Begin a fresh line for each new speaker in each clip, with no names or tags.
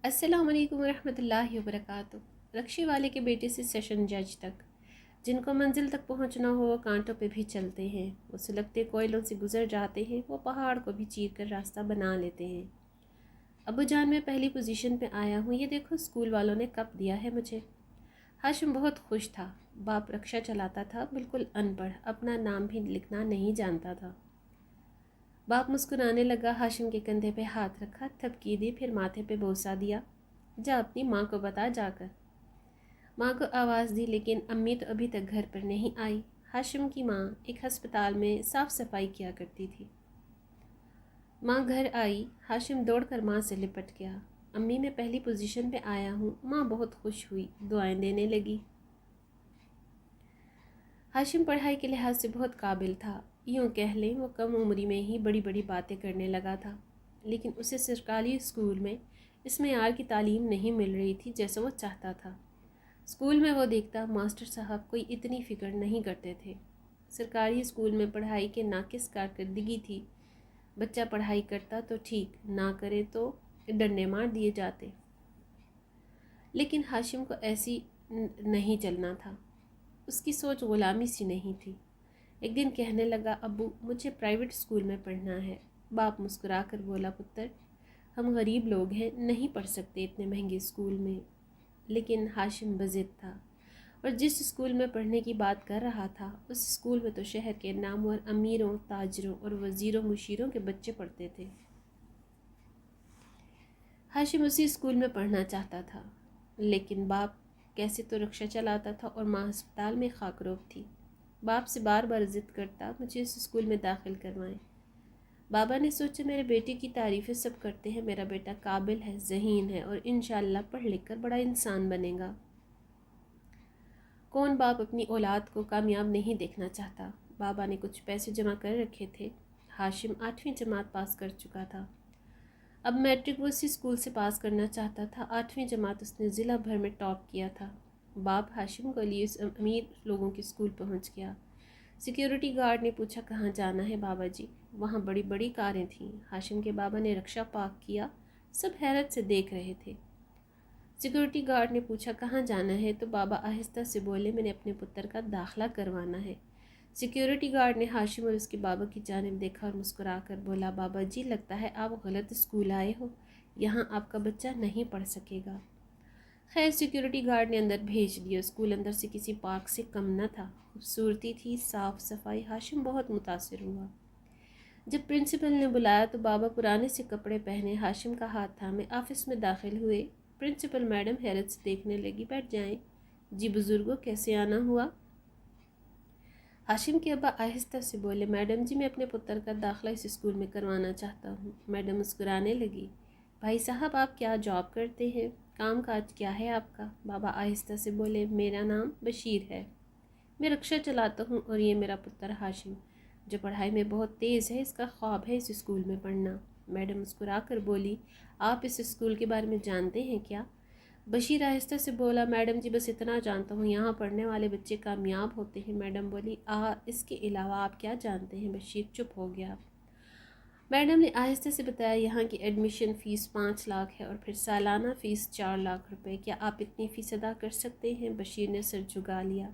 السلام علیکم ورحمۃ اللہ وبرکاتہ۔ رکشے والے کے بیٹے سے سیشن جج تک، جن کو منزل تک پہنچنا ہو وہ کانٹوں پہ بھی چلتے ہیں، وہ سلگتے کوئلوں سے گزر جاتے ہیں، وہ پہاڑ کو بھی چیر کر راستہ بنا لیتے ہیں۔ ابو جان میں پہلی پوزیشن پہ آیا ہوں، یہ دیکھو اسکول والوں نے کپ دیا ہے مجھے۔ ہاشم بہت خوش تھا۔ باپ رکشہ چلاتا تھا، بالکل ان پڑھ، اپنا نام بھی لکھنا نہیں جانتا تھا۔ باپ مسکرانے لگا، ہاشم کے کندھے پہ ہاتھ رکھا، تھپکی دی، پھر ماتھے پہ بوسہ دیا۔ جا اپنی ماں کو بتا جا کر۔ ماں کو آواز دی، لیکن امی تو ابھی تک گھر پر نہیں آئی۔ ہاشم کی ماں ایک ہسپتال میں صاف صفائی کیا کرتی تھی۔ ماں گھر آئی، ہاشم دوڑ کر ماں سے لپٹ گیا۔ امی میں پہلی پوزیشن پہ آیا ہوں۔ ماں بہت خوش ہوئی، دعائیں دینے لگی۔ ہاشم پڑھائی کے لحاظ سے بہت قابل تھا، یوں کہہ لیں وہ کم عمری میں ہی بڑی بڑی باتیں کرنے لگا تھا، لیکن اسے سرکاری اسکول میں اس معیار کی تعلیم نہیں مل رہی تھی جیسا وہ چاہتا تھا۔ اسکول میں وہ دیکھتا ماسٹر صاحب کوئی اتنی فکر نہیں کرتے تھے۔ سرکاری اسکول میں پڑھائی کے ناقص کارکردگی تھی، بچہ پڑھائی کرتا تو ٹھیک، نہ کرے تو ڈنڈے مار دیے جاتے۔ لیکن ہاشم کو ایسی نہیں چلنا تھا، اس کی سوچ غلامی سی نہیں تھی۔ ایک دن کہنے لگا، ابو مجھے پرائیویٹ اسکول میں پڑھنا ہے۔ باپ مسکرا کر بولا، پتر ہم غریب لوگ ہیں، نہیں پڑھ سکتے اتنے مہنگے اسکول میں۔ لیکن ہاشم بضد تھا، اور جس اسکول میں پڑھنے کی بات کر رہا تھا اس اسکول میں تو شہر کے نامور امیروں، تاجروں اور وزیروں مشیروں کے بچے پڑھتے تھے۔ ہاشم اسی اسکول میں پڑھنا چاہتا تھا، لیکن باپ کیسے تو رکشہ چلاتا تھا اور ماں ہسپتال میں خاکروب تھی۔ باپ سے بار بار ضد کرتا، مجھے اس اسکول میں داخل کروائیں۔ بابا نے سوچا میرے بیٹے کی تعریفیں سب کرتے ہیں، میرا بیٹا قابل ہے، ذہین ہے اور انشاءاللہ پڑھ لکھ کر بڑا انسان بنے گا۔ کون باپ اپنی اولاد کو کامیاب نہیں دیکھنا چاہتا۔ بابا نے کچھ پیسے جمع کر رکھے تھے۔ ہاشم 8ویں جماعت پاس کر چکا تھا، اب میٹرک وہ اسی اسکول سے پاس کرنا چاہتا تھا۔ 8ویں جماعت اس نے ضلع بھر میں ٹاپ کیا تھا۔ باپ ہاشم کو لیے اس امیر لوگوں کے اسکول پہنچ گیا۔ سیکیورٹی گارڈ نے پوچھا، کہاں جانا ہے بابا جی؟ وہاں بڑی بڑی کاریں تھیں۔ ہاشم کے بابا نے رکشہ پارک کیا، سب حیرت سے دیکھ رہے تھے۔ سیکیورٹی گارڈ نے پوچھا، کہاں جانا ہے؟ تو بابا آہستہ سے بولے، میں نے اپنے پتر کا داخلہ کروانا ہے۔ سیکیورٹی گارڈ نے ہاشم اور اس کے بابا کی جانب دیکھا اور مسکرا کر بولا، بابا جی لگتا ہے آپ غلط اسکول آئے ہو، یہاں آپ کا بچہ نہیں پڑھ سکے گا۔ خیر سیکیورٹی گارڈ نے اندر بھیج دیا۔ اسکول اندر سے کسی پارک سے کم نہ تھا، خوبصورتی تھی، صاف صفائی۔ ہاشم بہت متاثر ہوا۔ جب پرنسپل نے بلایا تو بابا پرانے سے کپڑے پہنے ہاشم کا ہاتھ تھامے آفس میں داخل ہوئے۔ پرنسپل میڈم حیرت سے دیکھنے لگی، بیٹھ جائیں۔ جی بزرگوں، کیسے آنا ہوا؟ ہاشم کے ابا آہستہ سے بولے، میڈم جی میں اپنے پتر کا داخلہ اس اسکول میں کروانا چاہتا ہوں۔ میڈم مسکرانے لگی، بھائی صاحب آپ کیا جاب کرتے ہیں؟ کام کاج کیا ہے آپ کا؟ بابا آہستہ سے بولے، میرا نام بشیر ہے، میں رکشہ چلاتا ہوں، اور یہ میرا پتر ہاشم جو پڑھائی میں بہت تیز ہے، اس کا خواب ہے اس اسکول میں پڑھنا۔ میڈم مسکرا کر بولی، آپ اس اسکول کے بارے میں جانتے ہیں کیا؟ بشیر آہستہ سے بولا، میڈم جی بس اتنا جانتا ہوں یہاں پڑھنے والے بچے کامیاب ہوتے ہیں۔ میڈم بولی، اس کے علاوہ آپ کیا جانتے ہیں؟ بشیر چپ ہو گیا۔ میڈم نے آہستہ سے بتایا، یہاں کی ایڈمیشن فیس 5 لاکھ ہے اور پھر سالانہ فیس 4 لاکھ روپے۔ کیا آپ اتنی فیس ادا کر سکتے ہیں؟ بشیر نے سر جھکا لیا۔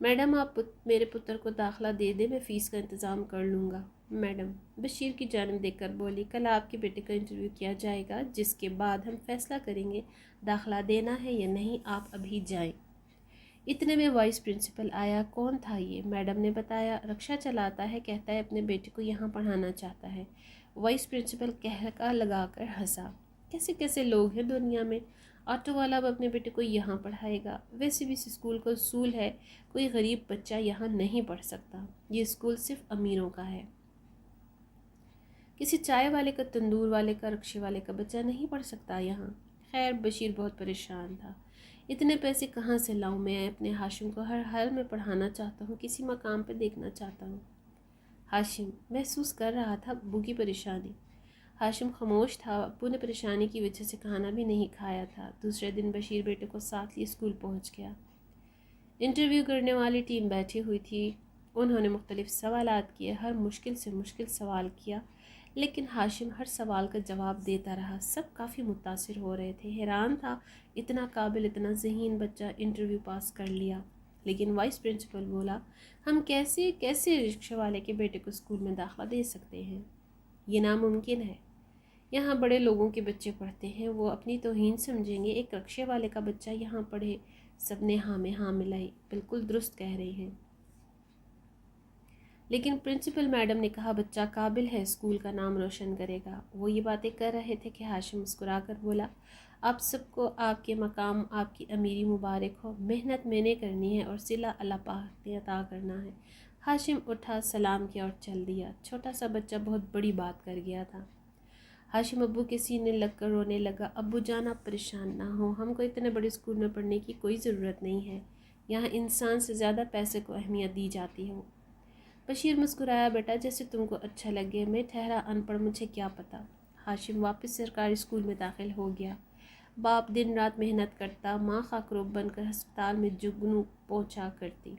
میڈم آپ میرے پتر کو داخلہ دے دیں، میں فیس کا انتظام کر لوں گا۔ میڈم بشیر کی جانب دیکھ کر بولی، کل آپ کے بیٹے کا انٹرویو کیا جائے گا، جس کے بعد ہم فیصلہ کریں گے داخلہ دینا ہے یا نہیں، آپ ابھی جائیں۔ اتنے میں وائس پرنسپل آیا۔ کون تھا یہ؟ میڈم نے بتایا، رکشہ چلاتا ہے، کہتا ہے اپنے بیٹے کو یہاں پڑھانا چاہتا ہے۔ وائس پرنسپل کہکا لگا کر ہنسا، کیسے کیسے لوگ ہیں دنیا میں، آٹو والا اب اپنے بیٹے کو یہاں پڑھائے گا؟ ویسے بھی اس اسکول کا اصول ہے کوئی غریب بچہ یہاں نہیں پڑھ سکتا، یہ اسکول صرف امیروں کا ہے، کسی چائے والے کا، تندور والے کا، رکشے والے کا بچہ نہیں پڑھ سکتا یہاں۔ خیر بشیر بہت پریشان تھا، اتنے پیسے کہاں سے لاؤں؟ میں اپنے ہاشم کو ہر حال میں پڑھانا چاہتا ہوں، کسی مقام پہ دیکھنا چاہتا ہوں۔ ہاشم محسوس کر رہا تھا ابو کی پریشانی۔ ہاشم خاموش تھا، ابو نے پریشانی کی وجہ سے کھانا بھی نہیں کھایا تھا۔ دوسرے دن بشیر بیٹے کو ساتھ لیے اسکول پہنچ گیا۔ انٹرویو کرنے والی ٹیم بیٹھی ہوئی تھی، انہوں نے مختلف سوالات کیے، ہر مشکل سے مشکل سوال کیا، لیکن ہاشم ہر سوال کا جواب دیتا رہا۔ سب کافی متاثر ہو رہے تھے، حیران تھا اتنا قابل اتنا ذہین بچہ انٹرویو پاس کر لیا۔ لیکن وائس پرنسپل بولا، ہم کیسے رکشے والے کے بیٹے کو اسکول میں داخلہ دے سکتے ہیں؟ یہ ناممکن ہے، یہاں بڑے لوگوں کے بچے پڑھتے ہیں، وہ اپنی توہین سمجھیں گے ایک رکشے والے کا بچہ یہاں پڑھے۔ سب نے ہاں میں ہاں ملائی، بالکل درست کہہ رہے ہیں۔ لیکن پرنسپل میڈم نے کہا بچہ قابل ہے، اسکول کا نام روشن کرے گا۔ وہ یہ باتیں کر رہے تھے کہ ہاشم مسکرا کر بولا، آپ سب کو آپ کے مقام، آپ کی امیری مبارک ہو۔ محنت میں نے کرنی ہے اور صلہ اللہ پاک نے عطا کرنا ہے۔ ہاشم اٹھا، سلام کیا اور چل دیا۔ چھوٹا سا بچہ بہت بڑی بات کر گیا تھا۔ ہاشم ابو کے سینے لگ کر رونے لگا۔ ابو جان آپ پریشان نہ ہو، ہم کو اتنے بڑے اسکول میں پڑھنے کی کوئی ضرورت نہیں ہے، یہاں انسان سے زیادہ پیسے کو اہمیت دی جاتی ہے۔ بشیر مسکرایا، بیٹا جیسے تم کو اچھا لگے، میں ٹھہرا ان پڑھ، مجھے کیا پتہ۔ ہاشم واپس سرکاری اسکول میں داخل ہو گیا۔ باپ دن رات محنت کرتا، ماں خاکروب بن کر ہسپتال میں جگنو پہنچا کرتی۔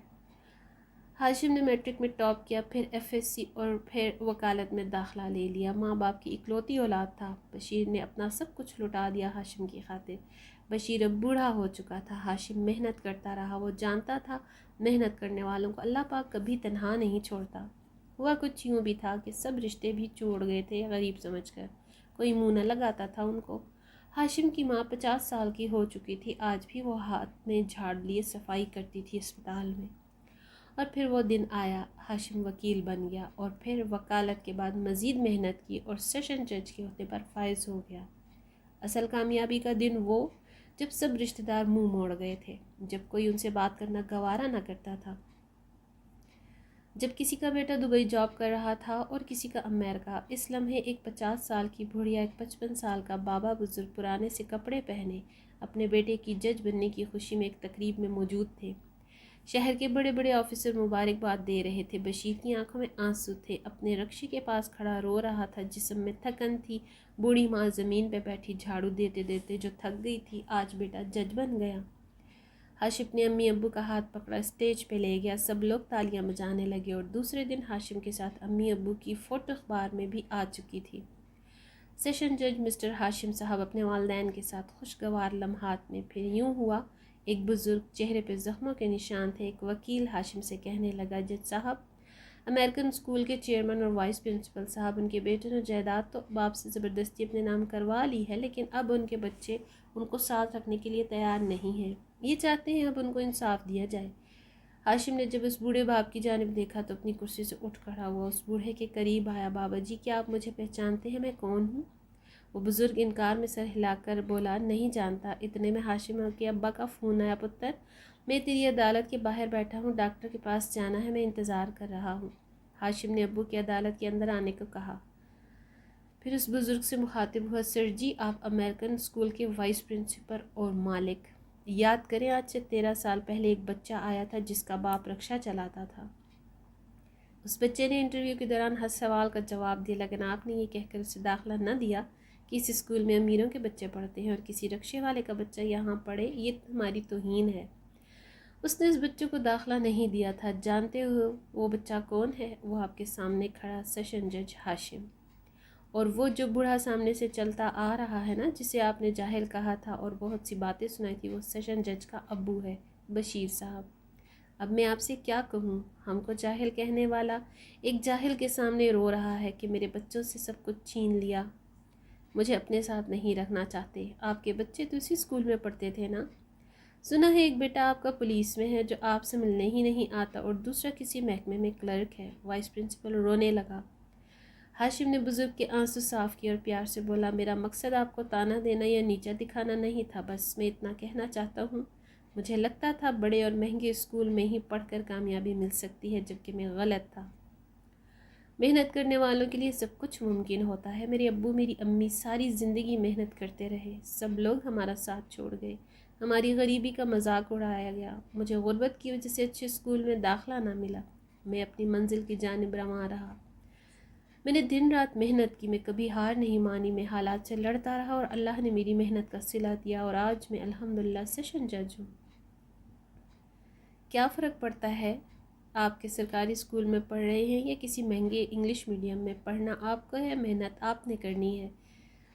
ہاشم نے میٹرک میں ٹاپ کیا، پھر ایف ایس سی اور پھر وکالت میں داخلہ لے لیا۔ ماں باپ کی اکلوتی اولاد تھا۔ بشیر نے اپنا سب کچھ لٹا دیا ہاشم کی خاطر۔ بشیر اب بوڑھا ہو چکا تھا، ہاشم محنت کرتا رہا۔ وہ جانتا تھا محنت کرنے والوں کو اللہ پاک کبھی تنہا نہیں چھوڑتا۔ ہوا کچھ یوں بھی تھا کہ سب رشتے بھی چھوڑ گئے تھے غریب سمجھ کر، کوئی منہ نہ لگاتا تھا ان کو۔ ہاشم کی ماں 50 سال کی ہو چکی تھی، آج بھی وہ ہاتھ میں جھاڑ لیے صفائی کرتی تھی اسپتال میں۔ اور پھر وہ دن آیا، ہاشم وکیل بن گیا اور پھر وکالت کے بعد مزید محنت کی اور سیشن جج کے عہدے پر فائز ہو گیا۔ اصل کامیابی کا دن وہ جب سب رشتہ دار منہ موڑ گئے تھے، جب کوئی ان سے بات کرنا گوارا نہ کرتا تھا، جب کسی کا بیٹا دبئی جاب کر رہا تھا اور کسی کا امریکہ۔ اس لمحے ایک 50 سال کی بڑھیا، ایک 55 سال کا بابا بزرگ پرانے سے کپڑے پہنے اپنے بیٹے کی جج بننے کی خوشی میں ایک تقریب میں موجود تھے۔ شہر کے بڑے بڑے آفیسر مبارکباد دے رہے تھے۔ بشیر کی آنکھوں میں آنسو تھے، اپنے رکشے کے پاس کھڑا رو رہا تھا، جسم میں تھکن تھی۔ بوڑھی ماں زمین پہ بیٹھی جھاڑو دیتے دیتے جو تھک گئی تھی، آج بیٹا جج بن گیا۔ ہاشم نے امی ابو کا ہاتھ پکڑا، اسٹیج پہ لے گیا، سب لوگ تالیاں بجانے لگے۔ اور دوسرے دن ہاشم کے ساتھ امی ابو کی فوٹو اخبار میں بھی آ چکی تھی۔ سیشن جج مسٹر ہاشم صاحب اپنے والدین کے ساتھ خوشگوار لمحات میں۔ پھر یوں ہوا، ایک بزرگ، چہرے پہ زخموں کے نشان تھے، ایک وکیل ہاشم سے کہنے لگا، جج صاحب، امریکن اسکول کے چیئرمین اور وائس پرنسپل صاحب، ان کے بیٹے نے جائیداد تو باپ سے زبردستی اپنے نام کروا لی ہے، لیکن اب ان کے بچے ان کو ساتھ رکھنے کے لیے تیار نہیں ہیں، یہ چاہتے ہیں اب ان کو انصاف دیا جائے۔ ہاشم نے جب اس بوڑھے باپ کی جانب دیکھا تو اپنی کرسی سے اٹھ کھڑا ہوا، اس بوڑھے کے قریب آیا۔ بابا جی، کیا آپ مجھے پہچانتے ہیں؟ میں کون ہوں؟ وہ بزرگ انکار میں سر ہلا کر بولا، نہیں جانتا۔ اتنے میں ہاشم کے ابا کا فون آیا، پتر میں تیری عدالت کے باہر بیٹھا ہوں، ڈاکٹر کے پاس جانا ہے، میں انتظار کر رہا ہوں۔ ہاشم نے ابو کی عدالت کے اندر آنے کو کہا، پھر اس بزرگ سے مخاطب ہوا، سر جی، آپ امریکن اسکول کے وائس پرنسپل اور مالک، یاد کریں آج سے 13 سال پہلے ایک بچہ آیا تھا جس کا باپ رکشہ چلاتا تھا۔ اس بچے نے انٹرویو کے دوران ہر سوال کا جواب دیا، لیکن آپ نے یہ کہہ کر اسے داخلہ نہ دیا کہ اس اسکول میں امیروں کے بچے پڑھتے ہیں اور کسی رکشے والے کا بچہ یہاں پڑھے، یہ ہماری توہین ہے۔ اس نے اس بچے کو داخلہ نہیں دیا تھا۔ جانتے ہو وہ بچہ کون ہے؟ وہ آپ کے سامنے کھڑا سیشن جج ہاشم، اور وہ جو بوڑھا سامنے سے چلتا آ رہا ہے نا، جسے آپ نے جاہل کہا تھا اور بہت سی باتیں سنائی تھی، وہ سیشن جج کا ابو ہے، بشیر صاحب۔ اب میں آپ سے کیا کہوں، ہم کو جاہل کہنے والا ایک جاہل کے سامنے رو رہا ہے کہ میرے بچوں سے سب کچھ چھین لیا، مجھے اپنے ساتھ نہیں رکھنا چاہتے۔ آپ کے بچے تو اسی اسکول میں پڑھتے تھے نا؟ سنا ہے ایک بیٹا آپ کا پولیس میں ہے جو آپ سے ملنے ہی نہیں آتا، اور دوسرا کسی محکمے میں کلرک ہے۔ وائس پرنسپل رونے لگا۔ ہاشم نے بزرگ کے آنسو صاف کیے اور پیار سے بولا، میرا مقصد آپ کو تانا دینا یا نیچا دکھانا نہیں تھا، بس میں اتنا کہنا چاہتا ہوں، مجھے لگتا تھا بڑے اور مہنگے اسکول میں ہی پڑھ کر کامیابی مل سکتی ہے، جبکہ میں غلط تھا۔ محنت کرنے والوں کے لیے سب کچھ ممکن ہوتا ہے۔ میرے ابو میری امی ساری زندگی محنت کرتے رہے، سب لوگ ہمارا ساتھ چھوڑ گئے، ہماری غریبی کا مذاق اڑایا گیا، مجھے غربت کی وجہ سے اچھے اسکول میں داخلہ نہ ملا، میں اپنی منزل کی جانب رواں رہا۔ میں نے دن رات محنت کی، میں کبھی ہار نہیں مانی، میں حالات سے لڑتا رہا اور اللہ نے میری محنت کا صلہ دیا، اور آج میں الحمدللہ سیشن جج ہوں۔ کیا فرق پڑتا ہے آپ کے سرکاری اسکول میں پڑھ رہے ہیں یا کسی مہنگے انگلش میڈیم میں، پڑھنا آپ کو ہے، محنت آپ نے کرنی ہے۔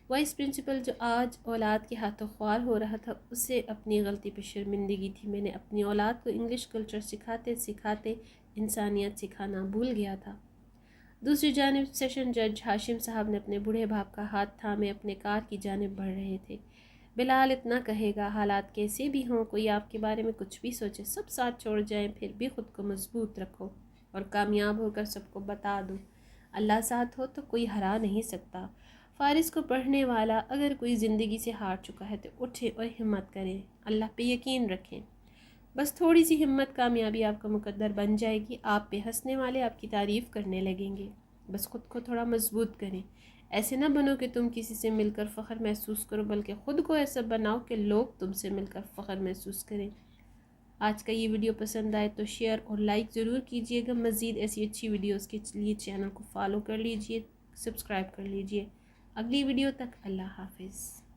وائس پرنسپل جو آج اولاد کے ہاتھوں خوار ہو رہا تھا، اسے اپنی غلطی پہ شرمندگی تھی۔ میں نے اپنی اولاد کو انگلش کلچر سکھاتے سکھاتے انسانیت سکھانا بھول گیا تھا۔ دوسری جانب سیشن جج ہاشم صاحب نے اپنے بوڑھے باپ کا ہاتھ تھامے اپنے کار کی جانب بڑھ رہے تھے۔ بلال اتنا کہے گا، حالات کیسے بھی ہوں، کوئی آپ کے بارے میں کچھ بھی سوچے، سب ساتھ چھوڑ جائیں، پھر بھی خود کو مضبوط رکھو اور کامیاب ہو کر سب کو بتا دو، اللہ ساتھ ہو تو کوئی ہرا نہیں سکتا۔ فارس کو پڑھنے والا اگر کوئی زندگی سے ہار چکا ہے تو اٹھے اور ہمت کرے، اللہ پہ یقین رکھیں، بس تھوڑی سی ہمت، کامیابی آپ کا مقدر بن جائے گی۔ آپ پہ ہنسنے والے آپ کی تعریف کرنے لگیں گے، بس خود کو تھوڑا مضبوط کریں۔ ایسے نہ بنو کہ تم کسی سے مل کر فخر محسوس کرو، بلکہ خود کو ایسا بناؤ کہ لوگ تم سے مل کر فخر محسوس کریں۔ آج کا یہ ویڈیو پسند آئے تو شیئر اور لائک ضرور کیجیے گا۔ مزید ایسی اچھی ویڈیوز کے لیے چینل کو فالو کر لیجیے، سبسکرائب کر لیجیے۔ اگلی ویڈیو تک اللہ حافظ۔